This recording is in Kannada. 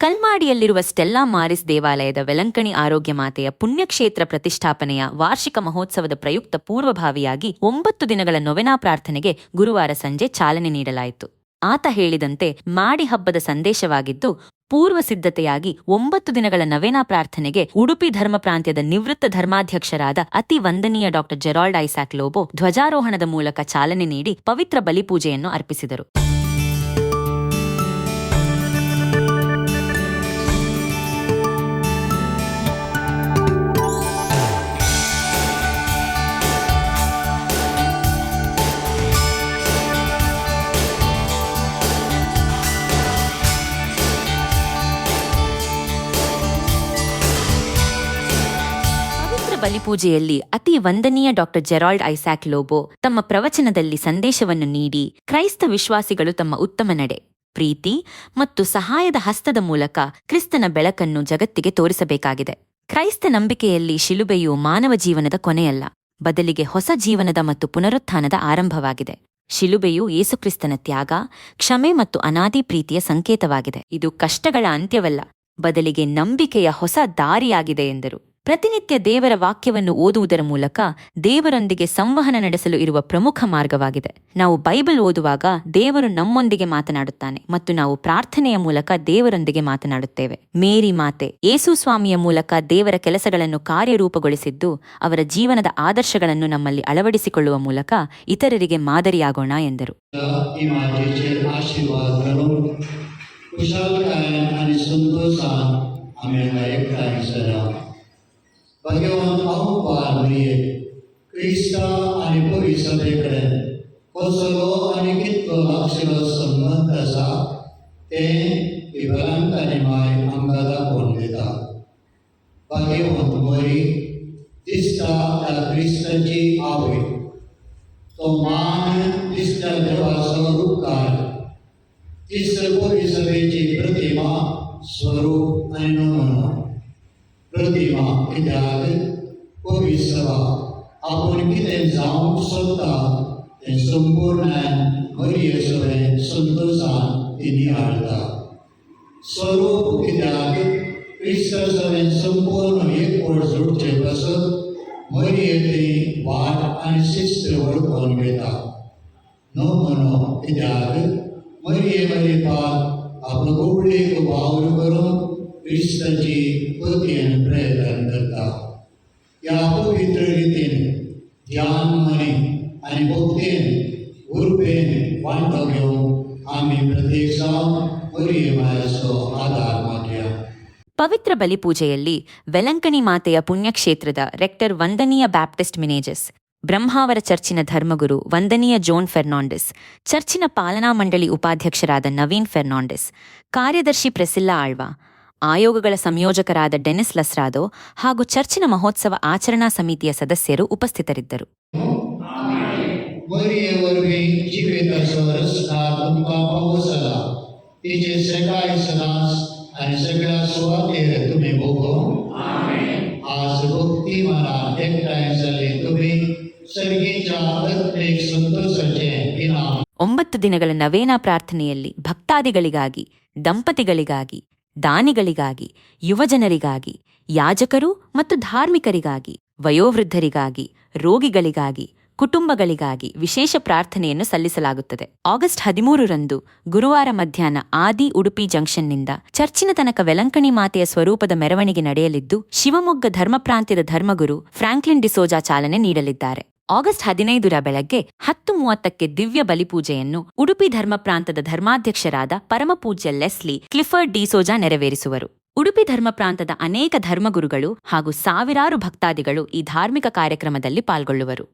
ಕಲ್ಮಾಡಿಯಲ್ಲಿರುವ ಸ್ಟೆಲ್ಲಾ ಮಾರಿಸ್ ದೇವಾಲಯದ ವೆಲಂಕಣಿ ಆರೋಗ್ಯ ಮಾತೆಯ ಪುಣ್ಯಕ್ಷೇತ್ರ ಪ್ರತಿಷ್ಠಾಪನೆಯ ವಾರ್ಷಿಕ ಮಹೋತ್ಸವದ ಪ್ರಯುಕ್ತ ಪೂರ್ವಭಾವಿಯಾಗಿ 9 ದಿನಗಳ ನೊವೆನಾ ಪ್ರಾರ್ಥನೆಗೆ ಗುರುವಾರ ಸಂಜೆ ಚಾಲನೆ ನೀಡಲಾಯಿತು. ಆತ ಹೇಳಿದಂತೆ ಮಾಡಿ ಹಬ್ಬದ ಸಂದೇಶವಾಗಿದ್ದು, ಪೂರ್ವ ಸಿದ್ಧತೆಯಾಗಿ 9 ದಿನಗಳ ನೊವೆನಾ ಪ್ರಾರ್ಥನೆಗೆ ಉಡುಪಿ ಧರ್ಮ ಪ್ರಾಂತ್ಯದ ನಿವೃತ್ತ ಧರ್ಮಾಧ್ಯಕ್ಷರಾದ ಅತಿ ವಂದನೀಯ ಡಾ ಜೆರಾಲ್ಡ್ ಐಸಾಕ್ ಲೋಬೋ ಧ್ವಜಾರೋಹಣದ ಮೂಲಕ ಚಾಲನೆ ನೀಡಿ ಪವಿತ್ರ ಬಲಿಪೂಜೆಯನ್ನು ಅರ್ಪಿಸಿದರು. ಬಲಿಪೂಜೆಯಲ್ಲಿ ಅತಿ ವಂದನೀಯ ಡಾ ಜೆರಾಲ್ಡ್ ಐಸಾಕ್ ಲೋಬೋ ತಮ್ಮ ಪ್ರವಚನದಲ್ಲಿ ಸಂದೇಶವನ್ನು ನೀಡಿ, ಕ್ರೈಸ್ತ ವಿಶ್ವಾಸಿಗಳು ತಮ್ಮ ಉತ್ತಮ ನಡೆ, ಪ್ರೀತಿ ಮತ್ತು ಸಹಾಯದ ಹಸ್ತದ ಮೂಲಕ ಕ್ರಿಸ್ತನ ಬೆಳಕನ್ನು ಜಗತ್ತಿಗೆ ತೋರಿಸಬೇಕಾಗಿದೆ. ಕ್ರೈಸ್ತ ನಂಬಿಕೆಯಲ್ಲಿ ಶಿಲುಬೆಯು ಮಾನವ ಜೀವನದ ಕೊನೆಯಲ್ಲ, ಬದಲಿಗೆ ಹೊಸ ಜೀವನದ ಮತ್ತು ಪುನರುತ್ಥಾನದ ಆರಂಭವಾಗಿದೆ. ಶಿಲುಬೆಯು ಯೇಸುಕ್ರಿಸ್ತನ ತ್ಯಾಗ, ಕ್ಷಮೆ ಮತ್ತು ಅನಾದಿ ಪ್ರೀತಿಯ ಸಂಕೇತವಾಗಿದೆ. ಇದು ಕಷ್ಟಗಳ ಅಂತ್ಯವಲ್ಲ, ಬದಲಿಗೆ ನಂಬಿಕೆಯ ಹೊಸ ದಾರಿಯಾಗಿದೆ ಎಂದರು. ಪ್ರತಿನಿತ್ಯ ದೇವರ ವಾಕ್ಯವನ್ನು ಓದುವುದರ ಮೂಲಕ ದೇವರೊಂದಿಗೆ ಸಂವಹನ ನಡೆಸಲು ಇರುವ ಪ್ರಮುಖ ಮಾರ್ಗವಾಗಿದೆ. ನಾವು ಬೈಬಲ್ ಓದುವಾಗ ದೇವರು ನಮ್ಮೊಂದಿಗೆ ಮಾತನಾಡುತ್ತಾನೆ ಮತ್ತು ನಾವು ಪ್ರಾರ್ಥನೆಯ ಮೂಲಕ ದೇವರೊಂದಿಗೆ ಮಾತನಾಡುತ್ತೇವೆ. ಮೇರಿ ಮಾತೆ ಯೇಸು ಸ್ವಾಮಿಯ ಮೂಲಕ ದೇವರ ಕೆಲಸಗಳನ್ನು ಕಾರ್ಯರೂಪಗೊಳಿಸಿದ್ದು, ಅವರ ಜೀವನದ ಆದರ್ಶಗಳನ್ನು ನಮ್ಮಲ್ಲಿ ಅಳವಡಿಸಿಕೊಳ್ಳುವ ಮೂಲಕ ಇತರರಿಗೆ ಮಾದರಿಯಾಗೋಣ ಎಂದರು. Bagaimana tahu bahwa Krista ani bisa berkeren, kosolo ani kita laksana sembahta sa, ibaran tani mai anggada pondeta. Bagaimana mori Krista dan Krista ji awe, to man Krista dewasa rukar, Krista ko bisa beji pratima swarup aninono. प्रतिमा इत्याग को विश्वा आपण किती जाऊन स्वतः संपूर्ण मर्यादेसवे संतोषान तिनी आळता स्वरूप इत्याग ख्रिस्तासवे संपूर्ण एक जोडचे बसत मर्यादे वाट आणि शिस्त वळखून घेता नो मनो इत्याग मर्यादे पार आपण गोडले को वावर करून क्रिस्ताची पतीन प्रयत्न करता. या पवित्र रीतीने ध्यान मनी आणि भक्तीन उर्बेन वांटो घेऊन आम्ही प्रत्येक ಮರಿಯಮಾಯಸೋ ಆಧಾರ ಮಾಟ್ಯ. ಪವಿತ್ರ ಬಲಿಪೂಜೆಯಲ್ಲಿ ವೆಲಂಕಣಿ ಮಾತೆಯ ಪುಣ್ಯಕ್ಷೇತ್ರದ ರೆಕ್ಟರ್ ವಂದನೀಯ ಬ್ಯಾಪ್ಟಿಸ್ಟ್ ಮಿನೇಜಸ್, ಬ್ರಹ್ಮಾವರ ಚರ್ಚಿನ ಧರ್ಮಗುರು ವಂದನೀಯ ಜೋನ್ ಫೆರ್ನಾಂಡಿಸ್, ಚರ್ಚಿನ ಪಾಲನಾ ಮಂಡಳಿ ಉಪಾಧ್ಯಕ್ಷರಾದ ನವೀನ್ ಫೆರ್ನಾಂಡಿಸ್, ಕಾರ್ಯದರ್ಶಿ ಪ್ರೆಸಿಲ್ಲಾ ಆಳ್ವಾ, ಆಯೋಗಗಳ ಸಂಯೋಜಕರಾದ ಡೆನಿಸ್ ಲಸ್ರಾದೋ ಹಾಗೂ ಚರ್ಚಿನ ಮಹೋತ್ಸವ ಆಚರಣಾ ಸಮಿತಿಯ ಸದಸ್ಯರು ಉಪಸ್ಥಿತರಿದ್ದರು. ಒಂಬತ್ತು ದಿನಗಳ ನವೇನಾ ಪ್ರಾರ್ಥನೆಯಲ್ಲಿ ಭಕ್ತಾದಿಗಳಿಗಾಗಿ, ದಂಪತಿಗಳಿಗಾಗಿ, ದಾನಿಗಳಿಗಾಗಿ, ಯುವಜನರಿಗಾಗಿ, ಯಾಜಕರು ಮತ್ತು ಧಾರ್ಮಿಕರಿಗಾಗಿ, ವಯೋವೃದ್ಧರಿಗಾಗಿ, ರೋಗಿಗಳಿಗಾಗಿ, ಕುಟುಂಬಗಳಿಗಾಗಿ ವಿಶೇಷ ಪ್ರಾರ್ಥನೆಯನ್ನು ಸಲ್ಲಿಸಲಾಗುತ್ತದೆ. ಆಗಸ್ಟ್ 13ರಂದು ಗುರುವಾರ ಮಧ್ಯಾಹ್ನ ಆದಿ ಉಡುಪಿ ಜಂಕ್ಷನ್ನಿಂದ ಚರ್ಚಿನ ತನಕ ವೆಲಂಕಣಿ ಮಾತೆಯ ಸ್ವರೂಪದ ಮೆರವಣಿಗೆ ನಡೆಯಲಿದ್ದು, ಶಿವಮೊಗ್ಗ ಧರ್ಮ ಪ್ರಾಂತ್ಯದ ಧರ್ಮಗುರು ಫ್ರಾಂಕ್ಲಿನ್ ಡಿಸೋಜಾ ಚಾಲನೆ ನೀಡಲಿದ್ದಾರೆ. ಆಗಸ್ಟ್ 15ರ ಬೆಳಗ್ಗೆ 10:30ಕ್ಕೆ ದಿವ್ಯ ಬಲಿಪೂಜೆಯನ್ನು ಉಡುಪಿ ಧರ್ಮ ಪ್ರಾಂತದ ಧರ್ಮಾಧ್ಯಕ್ಷರಾದ ಪರಮಪೂಜ್ಯ ಲೆಸ್ಲಿ ಕ್ಲಿಫರ್ಡ್ ಡಿಸೋಜಾ ನೆರವೇರಿಸುವರು. ಉಡುಪಿ ಧರ್ಮ ಪ್ರಾಂತದ ಅನೇಕ ಧರ್ಮಗುರುಗಳು ಹಾಗೂ ಸಾವಿರಾರು ಭಕ್ತಾದಿಗಳು ಈ ಧಾರ್ಮಿಕ ಕಾರ್ಯಕ್ರಮದಲ್ಲಿ ಪಾಲ್ಗೊಳ್ಳುವರು.